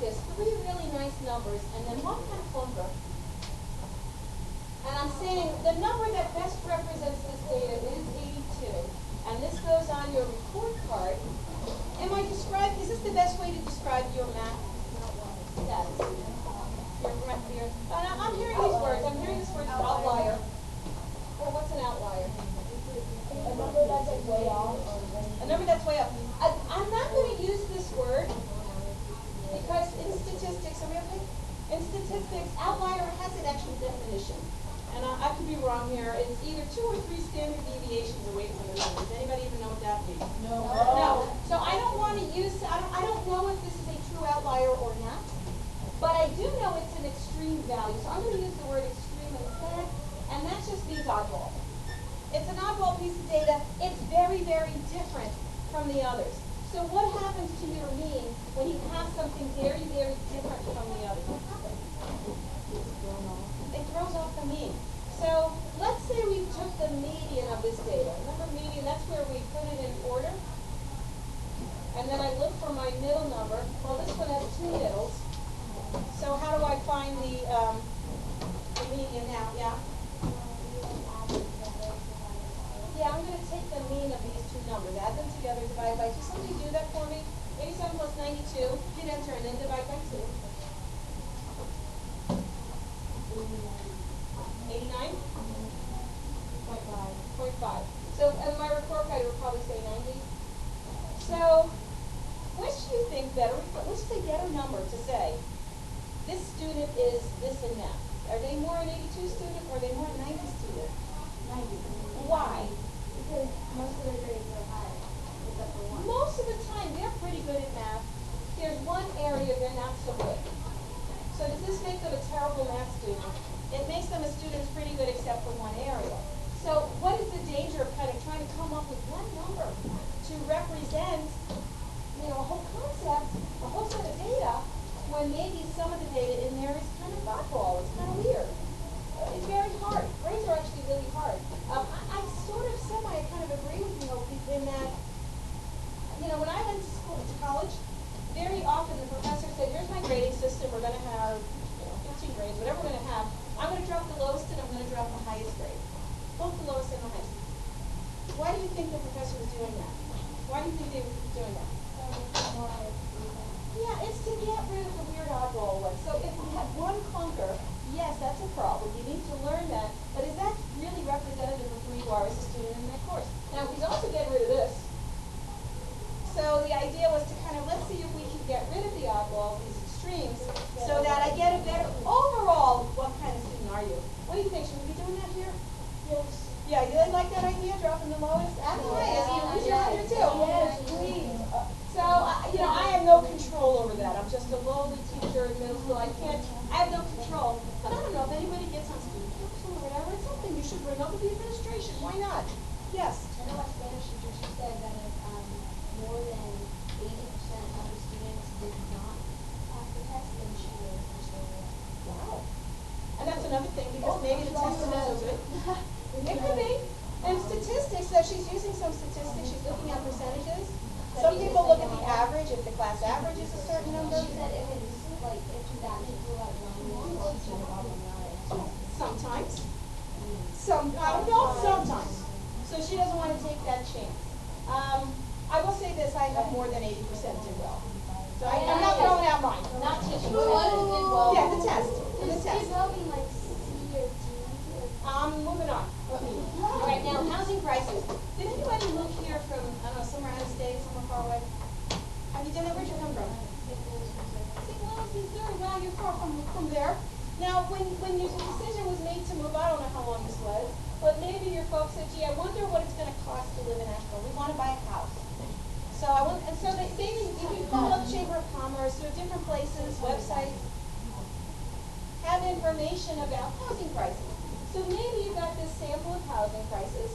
this, three really nice numbers, and then one kind of clunker. And I'm saying the number that best represents this data is 82. And this goes on your report card. Is this the best way to describe your math status? I'm hearing these words. I'm hearing this word outlier. Or what's an outlier? A number that's like way off. A number that's way up. I'm not going to use this word because in statistics, are we okay? In statistics, outlier has an actual definition. And I could be wrong here. It's either 2 or 3 standard deviations away from the mean. Does anybody even know what that means? No. No. So I don't want to use, I don't know if this is a true outlier or not. But I do know it's an extreme value. So I'm going to use the word extreme instead. And that just means oddball. It's an oddball piece of data. It's very, very different from the others. So what happens to your mean when you have something very, very different from the others? What happens? It throws off the mean. So let's say we took the median of this data. Remember median, that's where we put it in order. And then I look for my middle number. Well, this one has 2 middles. So how do I find the median now? Yeah? Yeah, I'm going to take the mean of these 2 numbers, add them together, divide by 2. Somebody do that for me. 87 plus 92. Hit enter and then divide by 2. 89? 0.5. So in my report card, it would probably say 90. So which do you think better? Which is a better number to say? This student is this in math. Are they more an 82 student or are they more a 90 student? 90. Why? Because most of their grades are high, except for one. Most of the time, they're pretty good at math. There's one area they're not so good. So does this make them a terrible math student? It makes them a student who's pretty good except for one area. So what is the danger of kind of trying to come up with one number to represent, a whole concept, a whole set of data, when maybe some of the data in there is kind of oddball, it's kind of weird. It's very hard. Grades are actually really hard. I sort of kind of agree with you in that, when I went to school, to college, very often the professor said, here's my grading system, we're going to have 15 grades, whatever we're going to have. I'm going to drop the lowest and I'm going to drop the highest grade. Both the lowest and the highest. Why do you think the professor was doing that? Why do you think they were doing that? Yeah, it's to get rid of the weird oddball ones. So if we have one clunker, yes, that's a problem. You need to learn that. But is that really representative of who you are as a student in that course? Now, he's also getting rid of this. So the idea was to kind of, let's see if we can get rid of the oddball, these extremes, so that I get a better, overall, what kind of student are you? What do you think? Should we be doing that here? Yes. Yeah, you like that idea, dropping the lowest? And the highest. You use your under too. Yes, please. So, I have no control over that. I'm just a lowly teacher in middle school. I have no control. But I don't know if anybody gets on student council or whatever. It's something you should bring up with the administration. Why not? Yes? I know my Spanish teacher, she said that if more than 80% of the students did not pass the test, then she would restore it. Wow. And that's another thing, because maybe the test is so good. It could be. And statistics, so she's using some statistics. She's looking at percentages. Some people look at the average, if the class average is a certain number. She said if it's like, if that people have Sometimes. I don't know, sometimes. So she doesn't want to take that chance. I will say this, I have more than 80% did well. So I'm not throwing out mine. Not teaching. Well. Yeah, the test. The Is test. it probably like C or D? Moving on. All right, now housing prices. Did anybody move here from, I don't know, somewhere out of state, somewhere far away? Have you done that? Where'd you come from? Missouri. Well, you're far from there. Now, when your decision was made to move, I don't know how long this was, but maybe your folks said, gee, I wonder what it's going to cost to live in Asheville. We want to buy a house. So you can call up Chamber of Commerce, there are different places, websites, have information about housing prices. So maybe you got this sample of housing prices.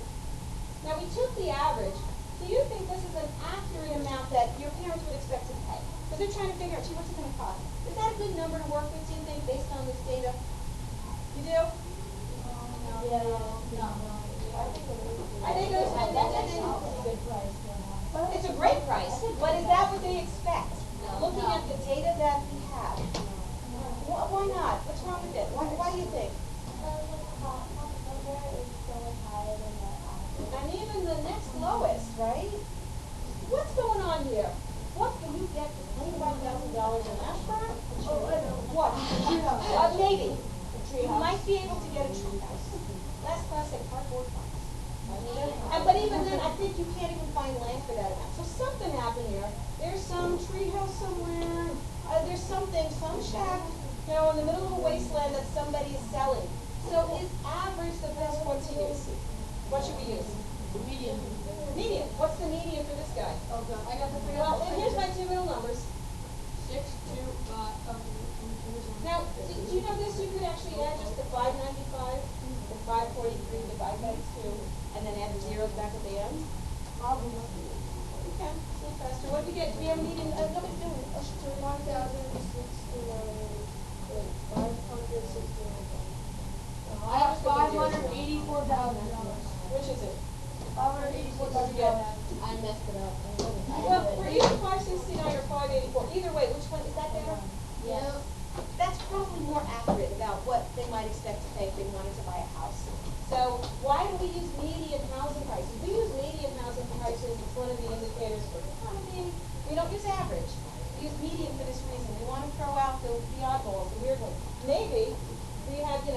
Now we took the average. Do you think this is an accurate amount that your parents would expect to pay? Because they're trying to figure out, gee, what's it going to cost? Is that a good number to work with, do you think, based on this data? You do? Yeah. I think it was a good price. It's a great price, but is that what they expect? Looking at the data that we have. there. What can you get for $25,000 in Ashburn? Oh, I know. What? Maybe. You Treehouse. might be able to get a treehouse. Last class had cardboard box. But even then, I think you can't even find land for that amount. So something happened here. There's some treehouse somewhere. There's something, some shack, in the middle of a wasteland that somebody is selling. So is average the best one to use? What should we use? Median. Median. What's the median for this guy? Oh, God. I got the three. Well, and here's my two middle numbers. 6, 2, Now, do you know this? You could actually add just the 595, the 543, divide by 2, and then add the zeros back at the end. Probably. Okay, a little faster. What do we get? Do we have a median? Nobody do it. Oh, should do it. 569. I have $584,000. Which is it? $584,000. I messed it up. Well, for either 569 or 584, either way, which one, is that better? Yeah. That's probably more accurate about what they might expect to pay if they wanted to buy a house. So why do we use median housing prices? We use median housing prices as one of the indicators for the economy. We don't use average. We use median for this reason. We want to throw out the oddballs, the weird ones. Maybe we have, a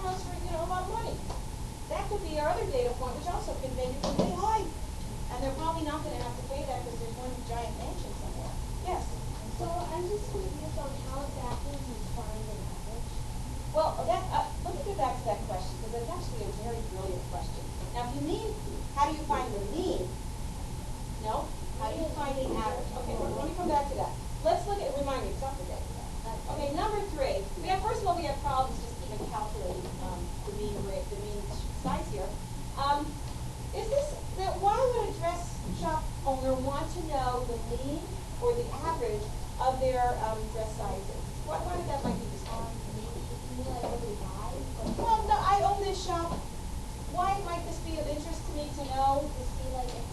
house for, a lot of money. That could be our other data point, which also can make it really high. And they're probably not going to have to pay that because there's one giant mansion somewhere. Yes? So I'm just confused on how exactly you find an average. Well, let me get back to that question because that's actually a very brilliant question. Now, if you mean, how do you find the mean? No? How do you find the average? Okay, let me come back to that. Let's look at, remind me, because I'll forget. Okay, number 3. First of all, we have problems just even calculating the mean rate, the mean size here. Why would a dress shop owner want to know the mean or the average of their dress sizes? Why did that might be this one? Well, no, I own this shop. Why might this be of interest to me to know? To see like if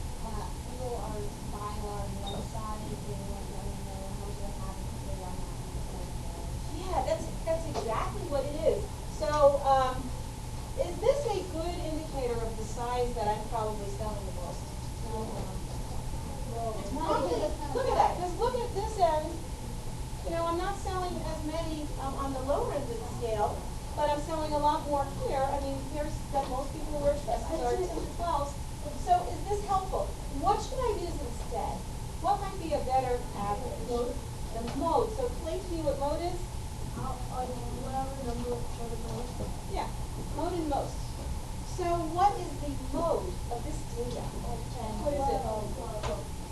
people are buying on one side, they want to know how much they have if they want to. Yeah, that's exactly what it is. So, is this a good indicator of the size that I'm probably selling the most? It's probably, look at that, because look at this end. I'm not selling as many on the lower end of the scale, but I'm selling a lot more here. I mean, here's that most people who wear dresses are 10 to 12s. So is this helpful? What should I use instead? What might be a better average? The mode. So explain to me what mode is? Whatever number of children. Yeah, mode and most. So what is the mode of this data? What is it?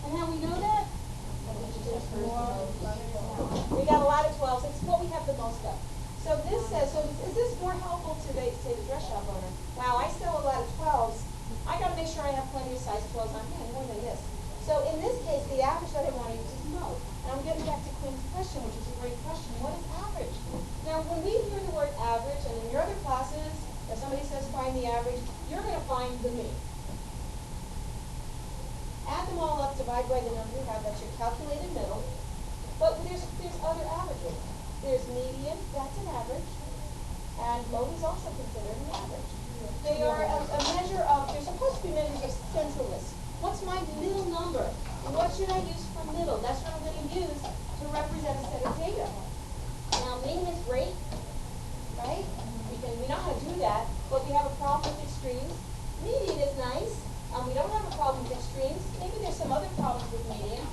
And how we know that? We got a lot of 12s. It's what we have the most of. So this says, is this more helpful to the dress shop owner? Wow, I sell a lot of 12s. I got to make sure I have plenty of size 12s on hand, more than this. So in this case, the average that I want to use is mode. And I'm getting back to Quinn's question, which is a great question. What is average? Now, when we hear the word average, and in your other classes, if somebody says find the average, you're going to find the mean. Add them all up, divide by the number you have, that's your calculated middle. But there's other averages. There's median, that's an average. And mode is also considered an average. They are a measure of, they're supposed to be measures of centralness. What's my middle number? What should I use for middle? That's what I'm going to use to represent a set of data. Now, mean is great, right? We know how to do that, but we have a problem with extremes. Median is nice. We don't have a problem with extremes. Maybe there's some other problems with median.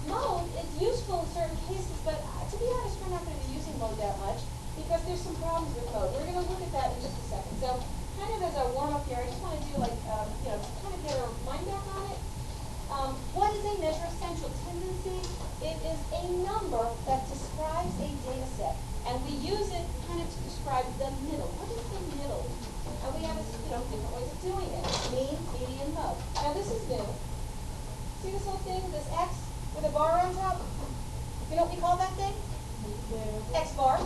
Mode is useful in certain cases, but to be honest, we're not going to be using mode that much because there's some problems with mode. We're going to look at that in just a second. So, kind of as a warm-up here, I just want to do kind of get our mind back on it. What is a measure of central tendency? It is a number that describes a data set, and we use it kind of to describe the middle. What is the middle? And we have different ways of doing it. Mean, median, mode. Now this is new. See this little thing, this X with a bar on top? You know what we call that thing? X bar.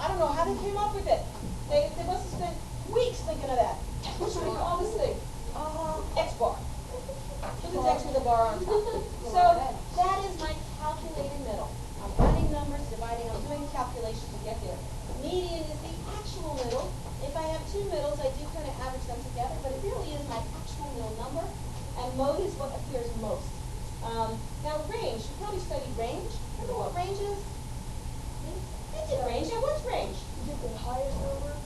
I don't know how they came up with it. They must have spent weeks thinking of that. What should we call this thing? X bar. Look at X with a bar on top. So that is my calculated middle. I'm running numbers, dividing, I'm doing calculations to get there. Median is the actual middle. If I have two middles, I do kind of average them together, but it really is my actual middle number. And mode is what appears most. Now range, you probably studied range. Remember what range is? I did range. Yeah, what's range? Is it the highest number?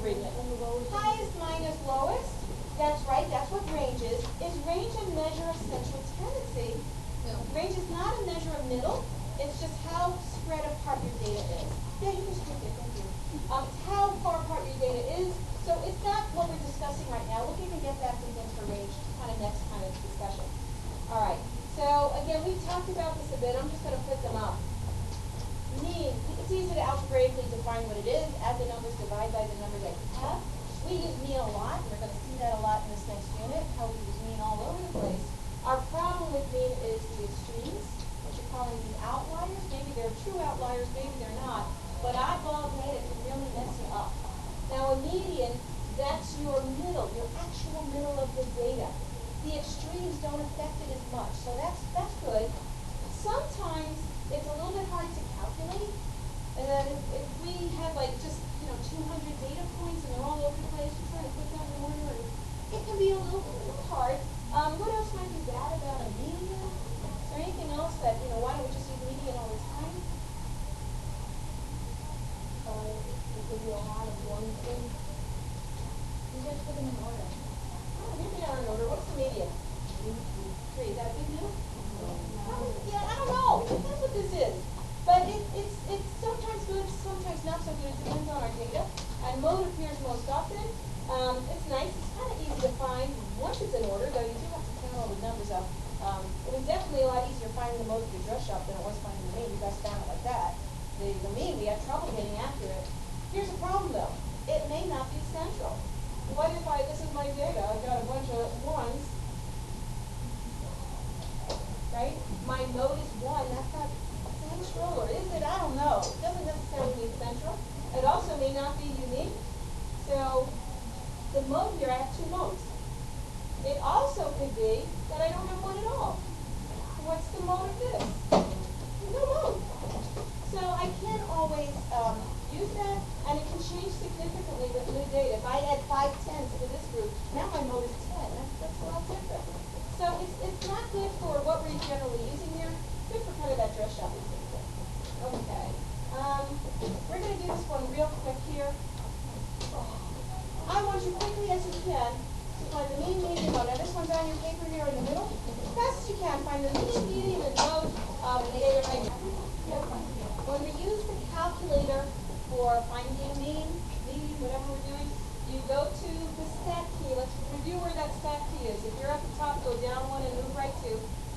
Read it. And the lowest? Highest minus lowest. That's right, that's what range is. Is range a measure of central tendency? No. Range is not a measure of middle. It's just how spread apart your data is. Yeah, you can skip it, thank you. It's how far apart your data is. So it's not what we're discussing right now. We'll even get back to things for range kind of next kind of discussion. All right. So again, we've talked about this a bit. I'm just going to put them up. Mean, it's easy to algebraically define what it is. Add the numbers, divide by the numbers that you have. We use mean a lot. We're going to see that a lot in this next unit, how we use mean all over the place. Our problem with mean is the extremes, what you're calling the outliers. Maybe they're true outliers, maybe they're not. But oddball data can really mess you up. Now a median, that's your middle, your actual middle of the data. The extremes don't affect it as much, so that's good. Sometimes it's a little bit hard to calculate. And then if we have like just 200 data points and they're all over the place, you're trying to put that in order, and it can be a little hard. What else might be bad about a median? Is there anything else that, why don't we just use median all the time? It could be a lot of one thing. You just put them in order. Oh, maybe not in order. What's the median? 3. Is that a big deal? Yeah, I don't know. That's what this is. But it's sometimes good, sometimes not so good. It depends on our data. And mode appears most often. It's nice. It's kind of easy to find once it's in order, though you do have to count all the numbers up. It was definitely a lot easier finding the mode at the dress shop than it was finding the mean. You guys found it like that. The mean, we had trouble getting accurate. Here's the problem, though. It may not be central. What if this is my data, I've got a bunch of ones, right? My mode is 1, that's not central, or is it? I don't know. It doesn't necessarily mean central. It also may not be unique. So the mode here, I have 2 modes. It also could be that I don't have one at all. What's the mode of this? No mode. So I can't always use that, and it can change significantly with new data. If I add 5 tens to this group, now my mode is 10. That's a lot different. So it's not good for what we're generally using here. Good for kind of that dress shopping thing. Okay. We're going to do this one real quick here. I want you quickly as you can to find the mean, median, mode. Now this one's on your paper here in the middle. As fast as you can, find the mean, median, and mode of the data right here. When we use the calculator for finding mean, median, whatever we're doing, you go to the stat key. Let's review where that stat key is. If you're at the top, go down 1 and move right 2.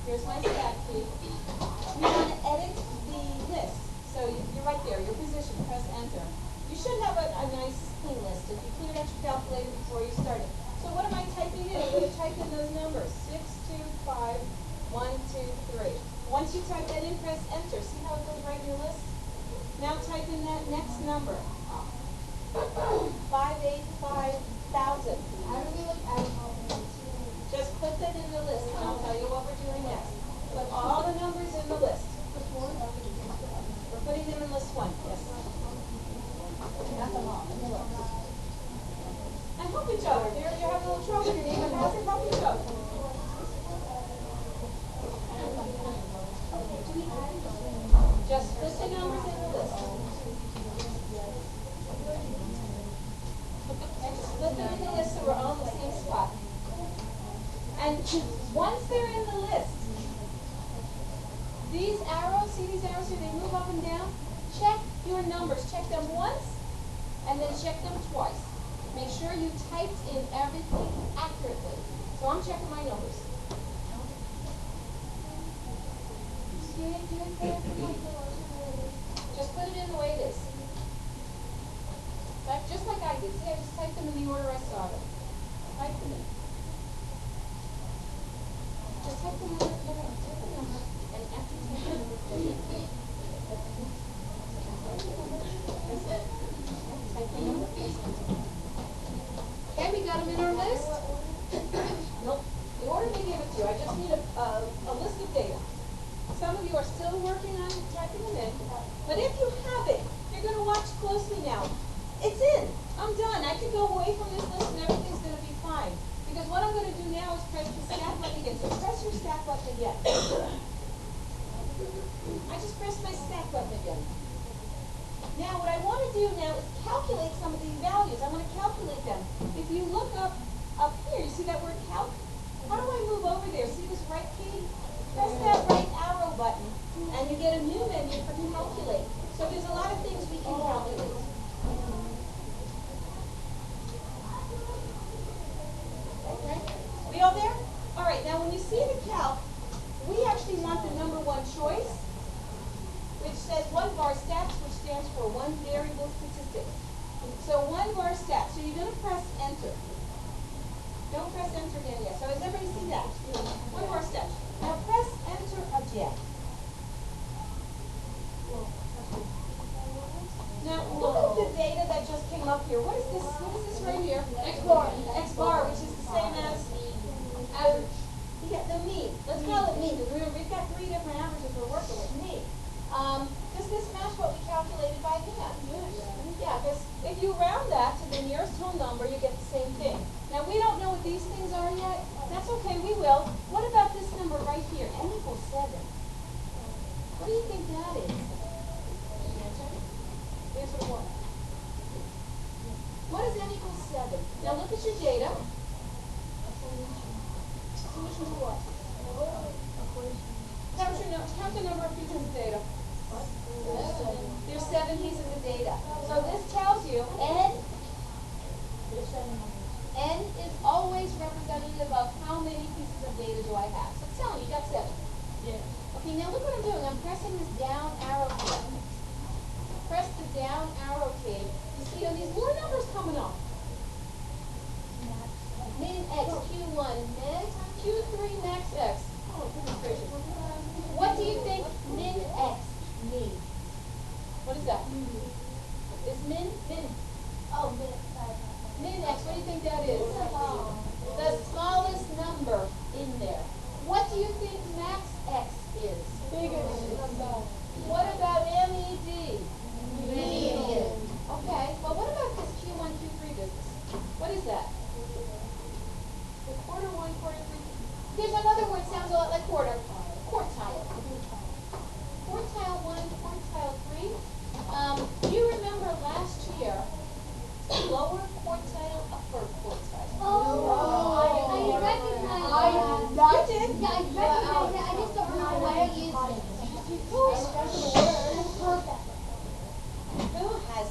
Here's my stat key. We want to edit the list. So you're right there, your position, press enter. You should have a nice clean list if you cleared out your calculator before you started. So what am I typing in? I'm going to type in those numbers. 6, 2, 5, 1, 2, 3. Once you type that in, press enter. See how it goes right in your list? Now type in that next number. 585,000. How do we look at it? Just put that in the list, and I'll tell you what we're doing next. Put all the numbers in the list. We're putting them in list 1, yes. Not them all, in the list. And help each other. You're having a little trouble, your neighbor has it, help each other. Just put the numbers in the list. And just put them in the list so we're all in the same spot. And once they're in the list, these arrows, see these arrows here, they move up and down? Check your numbers. Check them once, and then check them twice. Make sure you typed in everything accurately. So I'm checking my numbers. Just put it in the way it is. Just like I did. See, I just typed them in the order I saw them. Type them in. Just type the number, and after you type the number, type the number. Okay, we got them in our list? Nope. The order they gave it to you. I just need a list of data. Some of you are still working on typing them in. But if you have it, you're going to watch closely now. It's in. I'm done. I can go away from this list and everything's going to be fine. Because what I'm going to to do now is press the stack button again. So press your stack button again. I just pressed my stack button again. Now what I want to do now is calculate some of these values. I want to calculate them. If you look up here, you see that word calc? How do I move over there? See this right key? Press that right arrow button and you get a new menu for calculate. So there's a lot of things we can calculate. Okay? We all there? All right, now when you see the calc, we actually want the number one choice, which says one bar stats, which stands for one variable statistic. So one bar stats. So you're going to press enter. Don't press enter again yet. So does everybody see that? One bar stats. Now press enter again. Now look at the data that just came up here. What is this? What is this right here? X bar. X bar, which is the same as average. You get the mean. Let's call it mean, because remember we've got three different averages we're working with. Mean. Does this match what we calculated by hand? Yeah, because if you round that to the nearest whole number, you get the same thing. Now we don't know what these things are yet. That's okay, we will. What about this number right here? N equals 7. What do you think that is? Answer to what? What is n equals 7? Now look at your data. Solution to what? Count the number of pieces of data. There's 7 pieces of data. So this tells you n is always representative of how many pieces of data do I have. So tell me, you got 7. Yeah. Okay, now look what I'm doing. I'm pressing this down arrow key. Press the down arrow key. You see these more numbers coming up. Min x, q1, min q3, max x. Oh, goodness gracious. What do you think min x means? What is that? Is min? Oh, min x, what do you think that is? The smallest number in there. What do you think max x is? What about MED? Median. Okay, well what about this Q1, Q3 business? What is that? The quarter 1, quarter 3. There's another word sounds a lot like quarter. Quartile. Quartile 1, quartile 3. Do you remember last year, lower quartile, upper quartile? I recognize that. You did? Yeah, I recognize it. I just don't know why I use it. Who has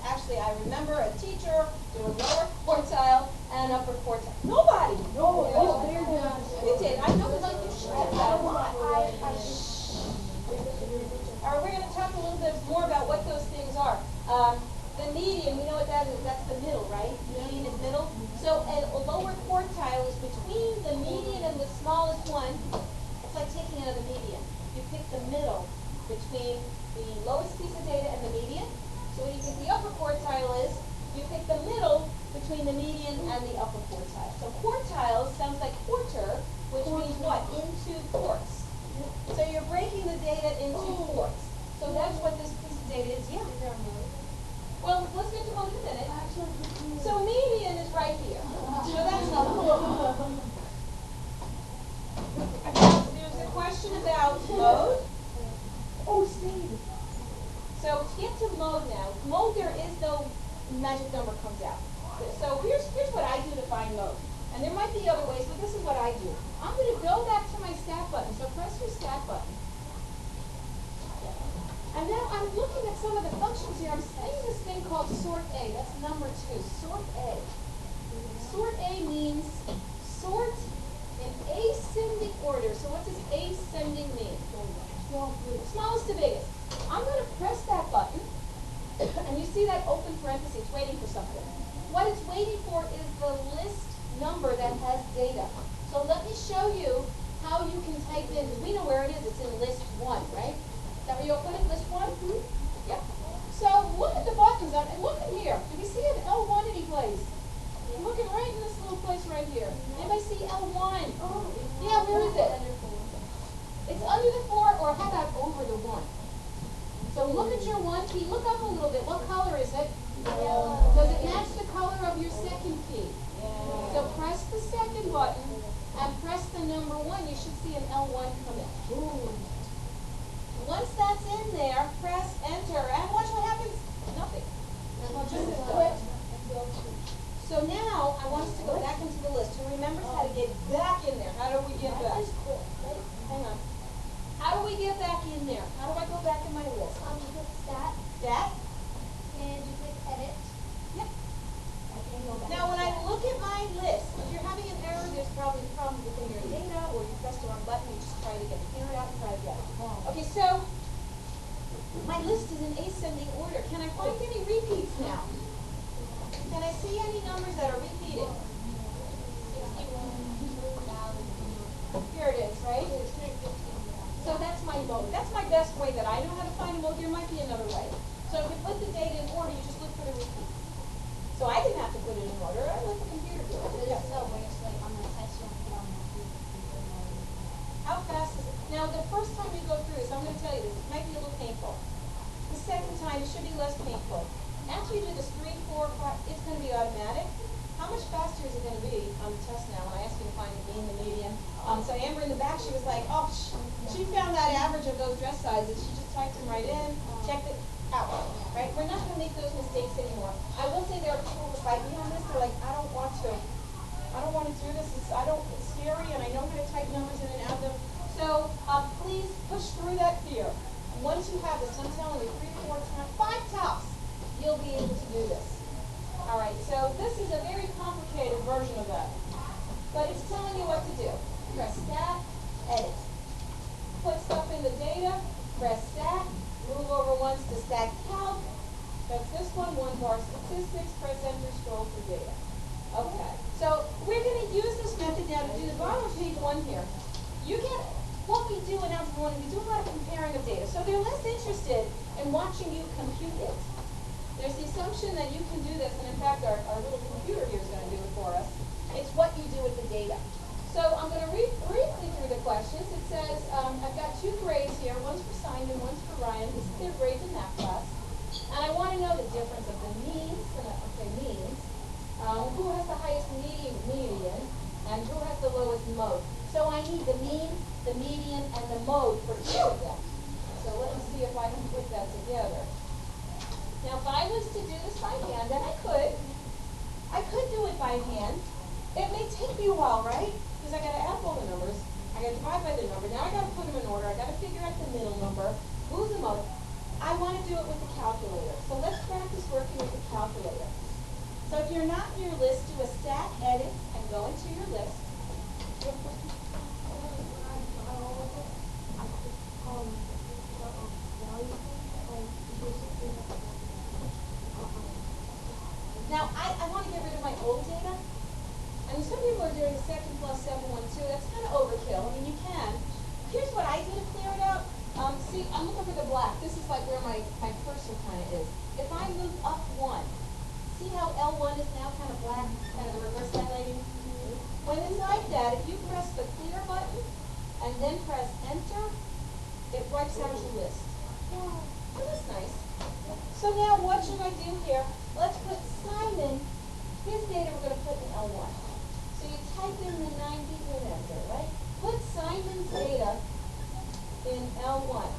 actually, I remember a teacher doing lower quartile and upper quartile. Nobody. No. You did. I know like you should have that a lot. All right, we're going to talk a little bit more about what those things are. The median, we know what that is. That's the middle, right? Median is middle. So a lower quartile is between the median and the smallest one. It's like taking another median. You pick the middle between the lowest piece of data and the median. So what do you think the upper quartile is? You pick the middle between the median and the upper quartile. So quartile sounds like quarter, which means what? Into quarts. So you're breaking the data into quarts. So that's what this piece of data is. Yeah. Well, let's get to mode in a minute. So median is right here. So that's there's a question about mode. Oh, Steve. So to get to mode now, mode there is no magic number comes out. So here's what I do to find mode. And there might be other ways, but this is what I do. I'm going to go back to my stat button. So press your stat button. And now I'm looking at some of the functions here. I'm saying this thing called sort A. That's number 2. Sort A. Sort A means sort in ascending order. So what does ascending mean? Smallest to biggest. I'm going to press that button, and you see that open parenthesis waiting for something. What it's waiting for is the list number that has data. So let me show you how you can type in, because we know where it is. It's in list 1, right? Is that where you open it, list 1? Yep. So look at the buttons, and look at here. Do we see an L1 any place? I'm looking right in this little place right here. Anybody see L1? Yeah, where is it? It's under the 4, or how about over the 1? So look at your 1 key. Look up a little bit. What color is it? Does it match the color of your second key? So press the second button. number 1, you should see an L1 come in. Once that's in there, press enter, and watch what happens. Nothing. So now, I want us to go back into the list. Who remembers how to get back in there? How do we get back? Hang on. How do we get back in there? How do I go back in my list? You click stat, Stat? and you click edit. Yep. Okay, go back. Now, when I look at my list, if you're having an error, there's probably a problem within your data, or you pressed the wrong button, you just try to get the error out and try again. Okay, so my list is in ascending order. Can I find any repeats now? Can I see any numbers that are repeating? Here it is, right? So that's my mode. That's my best way that I know how to find a mode. There might be another way. So if you put the data in order, you just look for the repeats. So I didn't have to put it in order. I let the computer do it. Yeah. How fast is it? Now, the first time you go through this, I'm going to tell you this, it might be a little painful. The second time, it should be less painful. After you do this 3, 4, 5, it's going to be automatic. How much faster is it going to be on the test now when I ask you to find the mean, the median? So Amber in the back, she was like, oh, she found that average of those dress sizes. She just typed them right in, checked it out, right? We're not going to make those mistakes anymore. I will say there are people who fight me on this. They're like, I don't want to. I don't want to do this. It's scary, and I know how to type numbers in and out of them. So please push through that fear. Once you have this, I'm telling you, 3, 4 times, 5 tops, you'll be able to do this. All right, so this is a very complicated version of that. But it's telling you what to do. Press stat, edit. Put stuff in the data, press stat, move over once to stat calc. That's this one, 1 bar statistics, press enter, scroll for data. Okay, so we're going to use this method now to do the bottom of page 1 here. You get what we do in Algebra 1, we do a lot of comparing of data. So they're less interested in watching you compute it. There's the assumption that you can do this, and in fact, our little computer here is going to do it for us. It's what you do with the data. So I'm going to read briefly through the questions. It says, I've got 2 grades here. One's for Simon, one's for Ryan. This is their grades in math class. And I want to know the difference of the means, who has the highest median, and who has the lowest mode. So I need the mean, the median, and the mode for each of them. So let me see if I can put that together. Now, if I was to do this by hand, and I could do it by hand. It may take me a while, right? Because I got to add all the numbers. I got to divide by the number. Now I got to put them in order. I got to figure out the middle number. Who's the mode? I want to do it with the calculator. So let's practice working with the calculator. So if you're not in your list, do a stat edit and go into your list. Now, I want to get rid of my old data. I mean, some people are doing 7 plus 7, 1, 2. That's kind of overkill. I mean, you can. Here's what I did to clear it out. See, I'm looking for the black. This is like where my cursor kind of is. If I move up 1, see how L1 is now kind of black, kind of the reverse highlighting? When it's like that, if you press the clear button and then press enter, it wipes out your list. So that's nice. So now what should I do here? Let's put Simon, his data we're going to put in L1. So you type in the 90 and enter, right? Put Simon's data in L1.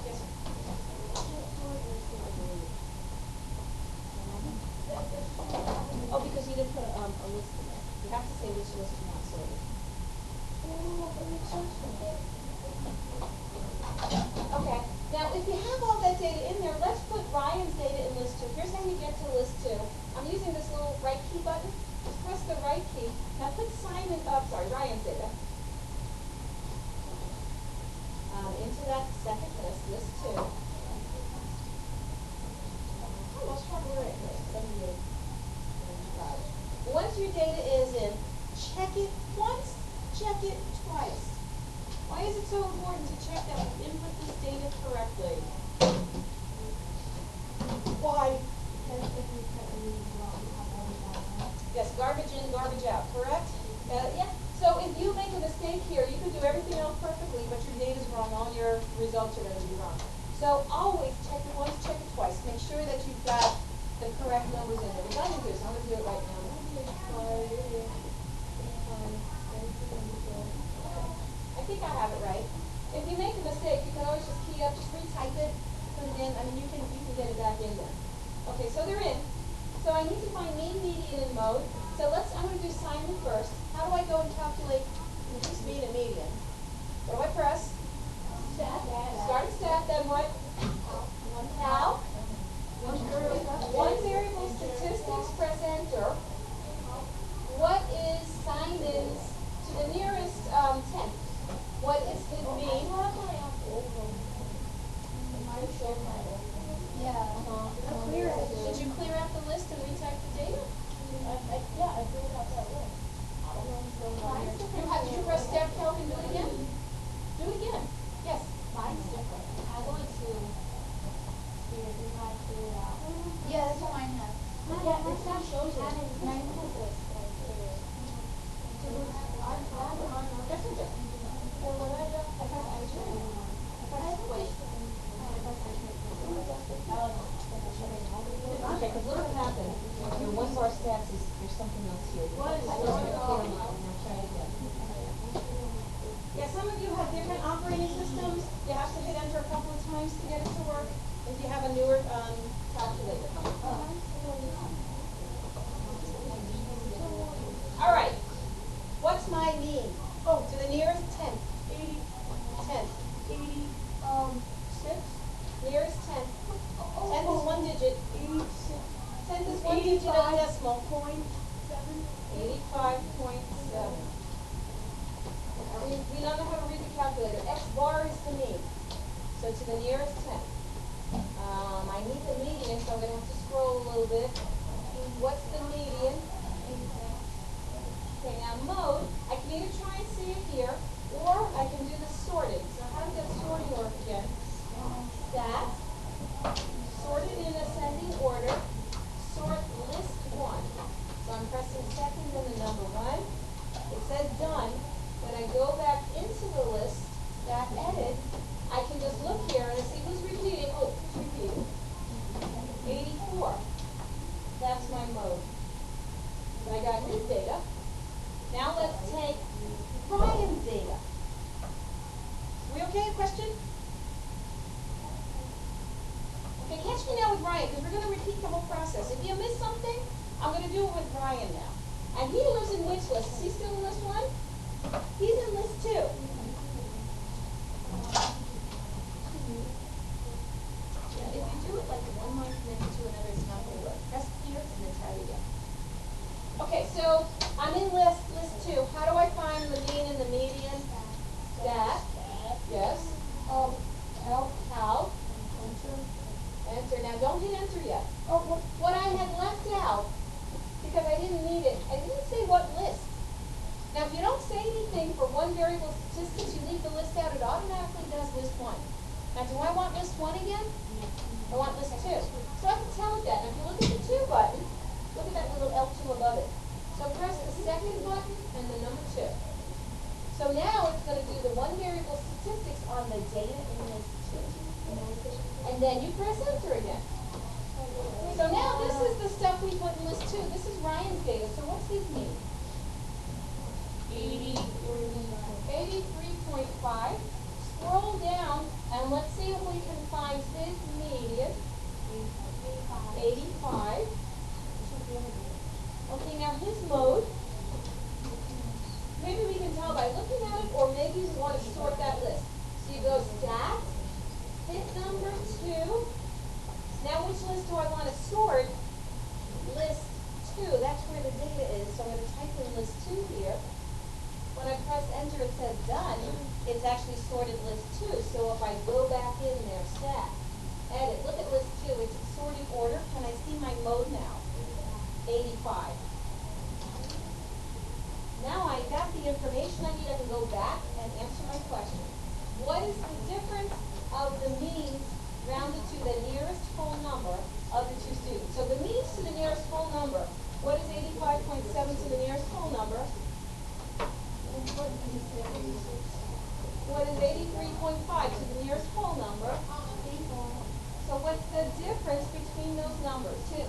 Yes, sir. Oh, because you didn't put a list in there. You have to say which list you're not sorted. Okay. Now, if you have all that data in there, let's put Ryan's data in list 2. Here's how you get to list 2. I'm using this little right key button. Just press the right key. Now put Ryan's data into that second list 2. I lost track where it is. 78. Once your data is in, check it once, check it twice. Why is it so important to check that we input this data correctly? Why? Yes, garbage in, garbage out, correct? Yeah. So if you make a mistake here, you could do everything else perfectly, but your data's wrong. All your results are going to be wrong. So always check it once, check it twice. Make sure get it back in there. Okay, so they're in. So I need to find mean, median, and mode. So I'm going to do Simon first. How do I go and calculate reduce mean and median? What do I press? Start stat, then what? Cal. One variable statistics, press enter. What is Simon's to the nearest tenth? What is his mean? Did you clear out the list and retype the data? Yeah, I filled out that list. Did you press step calc and do it again? Do it again. Yes. Mine's different. I'm going to see if I clear it out. Yeah, that's what mine has. Yeah, it's not shows it. Mine has this. Yes, it does. Okay, because look what happened. Your one bar stats is, there's something else here. What is try again. Yeah, some of you have different operating systems. You have to hit enter a couple of times to get it to work. If you have a newer calculator. All right. What's my mean? Oh, to the nearest tenth. 80. Tenth. 86. Nearest tenth. Tenth is one digit. 86. Tenth is one digit of a decimal. 85.7. We don't know how to read the calculator. X bar is the mean. So to the nearest tenth. I need the median, so I'm going to have to scroll a little bit. What's the median? Okay, now mode, I can either try and see it here, or I can do the sorted. So how does that sorting work again? Stat, sorted in ascending order, sort list 1. So I'm pressing second and the number 1. It says done. When I go back into the list, stat edit, I can just look here and see who's repeating. Oh, who's repeating? 84. That's my mode. So I got his data. Now let's take Ryan's data. We okay? Question? Okay, catch me now with Ryan, because we're going to repeat the whole process. If you miss something, I'm going to do it with Ryan now. And he lives in which list? Is he still in list 1? He's in list 2. If you do it like one line connected to another, it's not going to work. Press here and then try it again. Okay, so I'm in list 2. How do I find the mean and the median? Stat. Yes. Cal. Enter. Now don't hit enter yet. Oh, what I had left out, because I didn't need it, I didn't say what list. Now if you don't say anything for one variable statistics, you leave the list out, it automatically does list 1. Now do I want list 1 again? I want list 2. So I have to tell it that. Now if you look at the 2 button, look at that little L2 above it. So press the second button and the number 2. So now it's going to do the one variable statistics on the data in list 2. And then you press enter again. So now this is the stuff we put in list 2. This is Ryan's data. So what's his mean? 83.5. Scroll down and let's see if we can find his median. 85. Okay, now his mode. Maybe we can tell by looking at it, or maybe we want to sort that list. So you go stat, hit number 2. Now which list do I want to sort? List 2. That's where the data is. So I'm going to type in list 2 here. When I press enter, it says done. It's actually sorted list 2. So if I go back in there, stat, edit, look at list 2. It's in sorting order. Can I see my mode now? 85. Now I got the information I need. I can go back and answer my question. What is the difference of the means rounded to the nearest whole number of the two students? So the means to the nearest whole number. What is 85.7 to the nearest whole number? What is 83.5 to the nearest whole number? So what's the difference between those numbers? 2.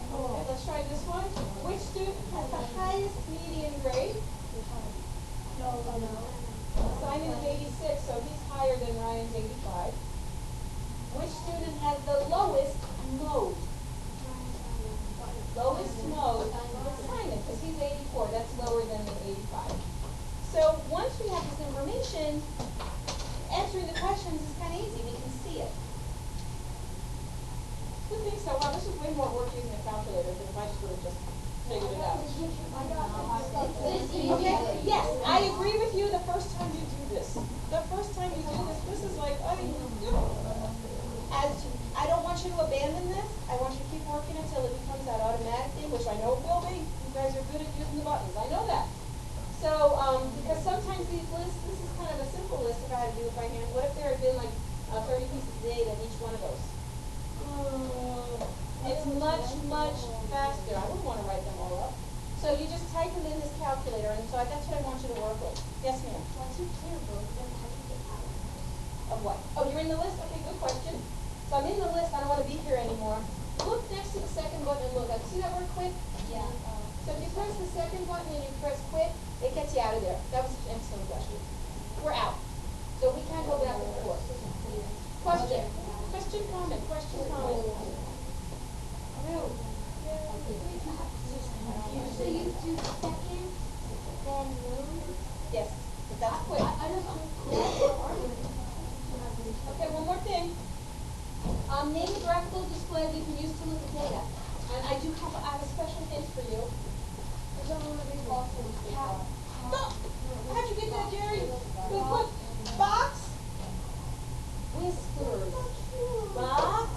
Okay, let's try this one. Which student has the highest median grade? Simon is 86, so he's higher than Ryan's 85. way more work using a calculator than if I just would have just figured it out. Okay, yes, I agree with you the first time you do this. The first time you do this, this is like, as I don't want you to abandon this. I want you to keep working until it becomes that automatic thing, which I know it will be. You guys are good at using the buttons. I know that. So, because sometimes these lists, this is kind of a simple list if I had to do it by hand. What if there had been like 30 pieces of data in each one of those? It's much, much faster. I wouldn't want to write them all up. So you just type them in this calculator, and so that's what I want you to work with. Yes, ma'am? Once you clear both of them, how do you get out of it? Of what? Oh, you're in the list? Okay, good question. So I'm in the list. I don't want to be here anymore. Look next to the second button and look. See that word quit? Yeah. So if you press the second button and you press quit, it gets you out of there. That was an excellent question. We're out. So we can't go back and forth. Question? Question, comment, question, comment. No. So you do second, then move? Yes, but that's quit. I don't know. Okay, one more thing. Name a graphical display that you can use to look at data. And I have a special hint for you. No! How'd you get that, Jerry? Good, look. Box. Whiskers. Box.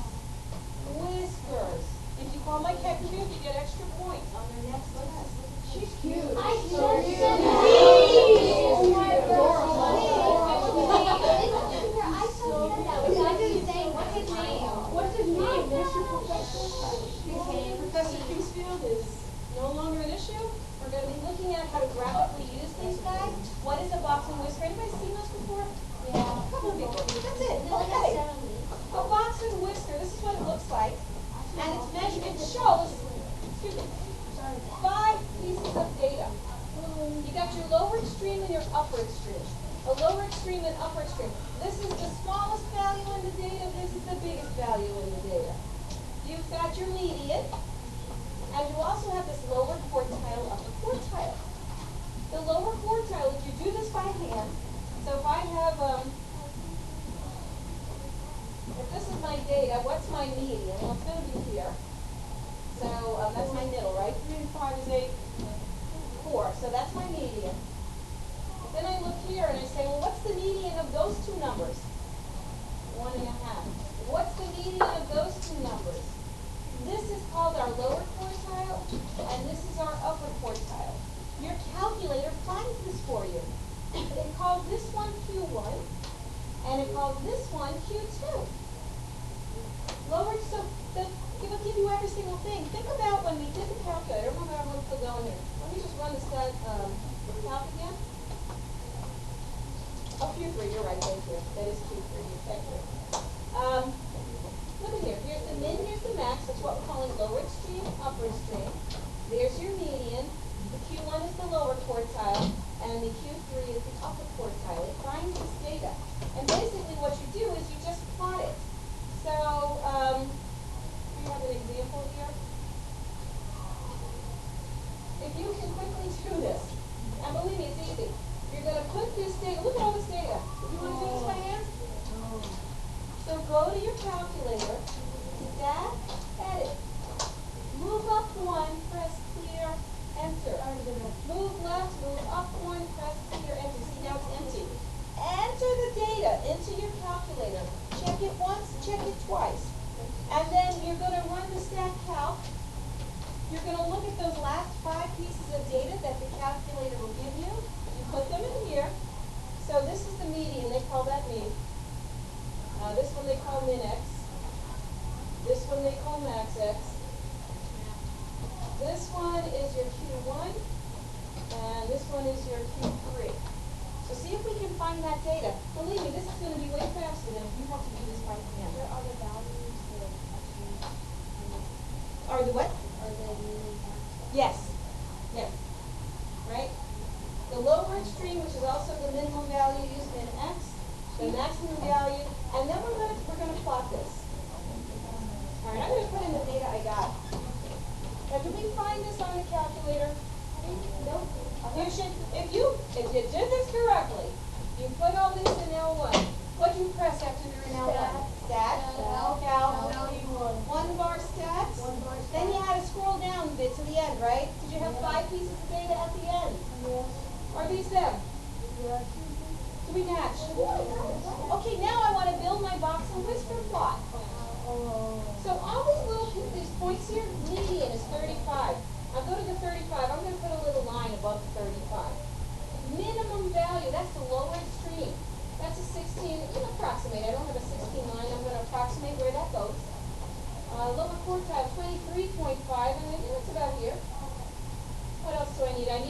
Whiskers. If you call my cat cute, you get extra points on your next test. She's cute. I just said Professor Kingsfield is no longer an issue. We're going to be looking at how to graphically use these guys. What is a box and whisker? Anybody seen those before? Yeah. A couple of people. That's it. Okay. A box and whisker. This is what it looks like. And it's measured. It shows, excuse me, 5 pieces of data. You got your lower extreme and your upper extreme. A lower extreme and upper extreme. This is the smallest value in the data. This is the biggest value in the data. You've got your median, and you also have this lower quartile, upper quartile. The lower quartile, if you do this by hand, so if I have, if this is my data, what's my median? Well, it's going to be here. So that's my middle, right? 3 and 5 is 8, 4. So that's my median. Then I look here and I say, well, what's the median of those two numbers? 1.5. What's the median of those two numbers? This is called our lower quartile, and this is our upper quartile. Your calculator finds this for you. It calls this one Q1, and it calls this one Q2. Lower, so it will give you every single thing. Think about when we did the calculator. Remember, everyone's still going here. Let me just run the calc again. Oh, Q3, you're right, thank you. That is Q3, thank you. Look at here, here's the min, here's the max, that's what we're calling lower extreme, upper extreme. There's your median, the Q1 is the lower quartile, and the Q3 is the upper quartile. It finds this data. And basically what you do is you just plot it. So, we have an example here. If you can quickly do this, and believe me, it's easy. You're going to put this data, look at all this data. You want to do this by hand? So go to your calculator, stat, edit. Move up 1, press clear, enter. Move left, move up 1, press clear, enter. See, now it's empty. Enter the data into your calculator. Check it once, check it twice. And then you're going to run the stat calc. You're going to look at those last 5 pieces of data that the calculator will give you. You put them in here. So this is the median. They call that mean. This one they call min x. This one they call max x. This one is your Q1. And this one is your Q3. So see if we can find that data. Believe me, this is going to be way faster than if you have to do this by hand. Where are the values that actually Are the what? are the meaning? Yes. Yes. Right? The lower extreme, which is also the minimum value, use min x. The maximum value, and then we're gonna plot this. All right, I'm gonna put in the data I got. Now, did we find this on the calculator? Nope. You should, if you did this correctly, you put all this in L1. What do you press after you're in L1? Stat. Cal. 1 bar stat.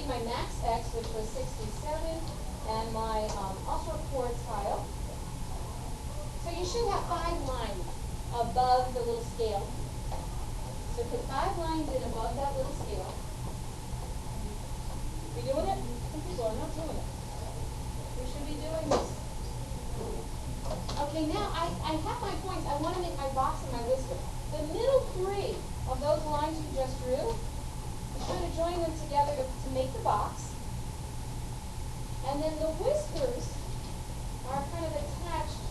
my max X, which was 67, and my upper quartile. So you should have 5 lines above the little scale. So put 5 lines in above that little scale. You doing it? Some people are not doing it. We should be doing this. Okay, now I have my points. I want to make my box and my whisker. The middle 3 of those lines you just drew, you should have joined them together to make the box. And then the whiskers are kind of attached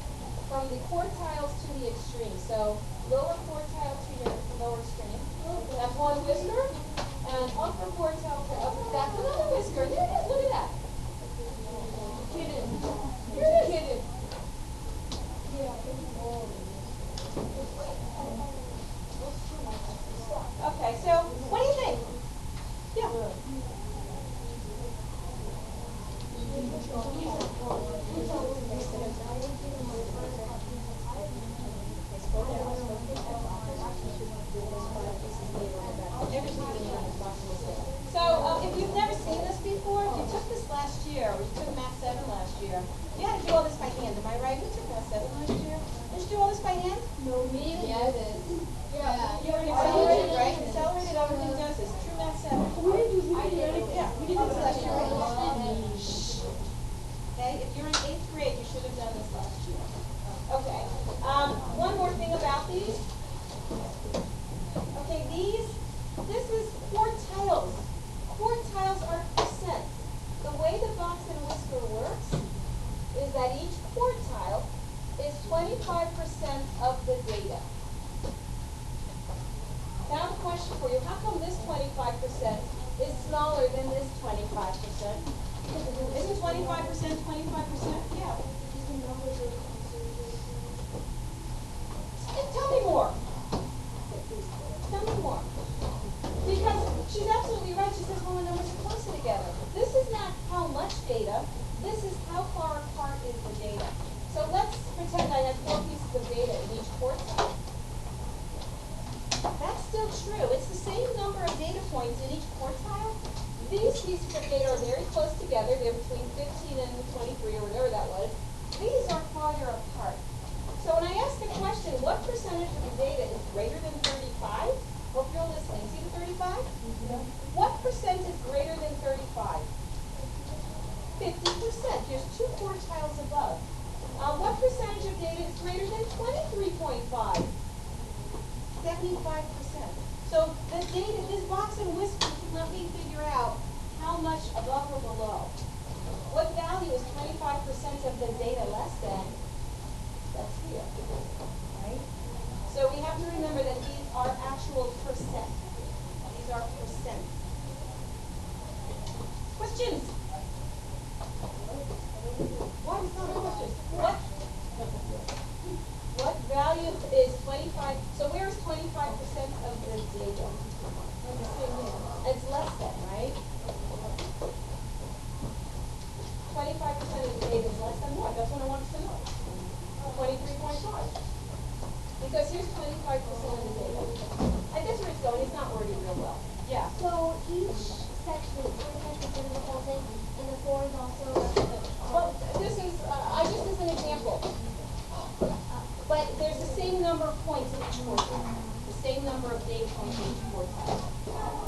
from the quartiles to the extreme. So lower quartile to your lower extreme. That's one whisker. And upper quartile to upper. That's another whisker. There it is. Look at that. Kidding. You're kidding. Okay, so what do you think? Yeah. So if you've never seen this before, if you took this last year, or you took Math 7 last year, you had to do all this by hand. Am I right? Who took Math 7 last year? Did you do all this by hand? No, me. Yeah, I did. Yeah. You were accelerated, right? Accelerated, everything does this. True Math 7. Yeah, we did this last year. Okay, if you're in 8th grade, you should have done this last year. Okay. One more thing about these. Okay, this is quartiles. Quartiles are percent. The way the box and whisker works is that each quartile is 25% of the data. Now the question for you, how come this 25% is smaller than this 25%? Isn't 25% 25%? Yeah. Tell me more. Tell me more. Because she's absolutely right. She says, well, the numbers are closer together. This is not how much data. This is how far apart is the data. So let's pretend I had 4 pieces of data in each quartile. That's still true. It's the same number of data points in each quartile. These pieces of data are very close together. They're between 15 and 23 or whatever that was. These are farther apart. So when I ask the question, what percentage of the data is greater than 35? Hope you're listening. See the 35? What percent is greater than 35? 50%. There's 2 quartiles above. What percentage of data is greater than 23.5? 75%. So the data, this box and whisker can let me figure out how much above or below. What value is 25% of the data less than? That's here, right? So we have to remember that these are actual percent. These are percent. Questions? Why is not a question? What value is 25? So where is 25% of the data? It's less than, right? 25% of the data is less than what? That's what I wanted to know. 23.5. Because here's 25% of the data. I guess where it's going, it's not worded real well. Yeah. So each section is 25% of the whole thing, and the 4 is also. Well, this is, I just as an example. But there's the same number of points in each quartile. The same number of data points in each quartile.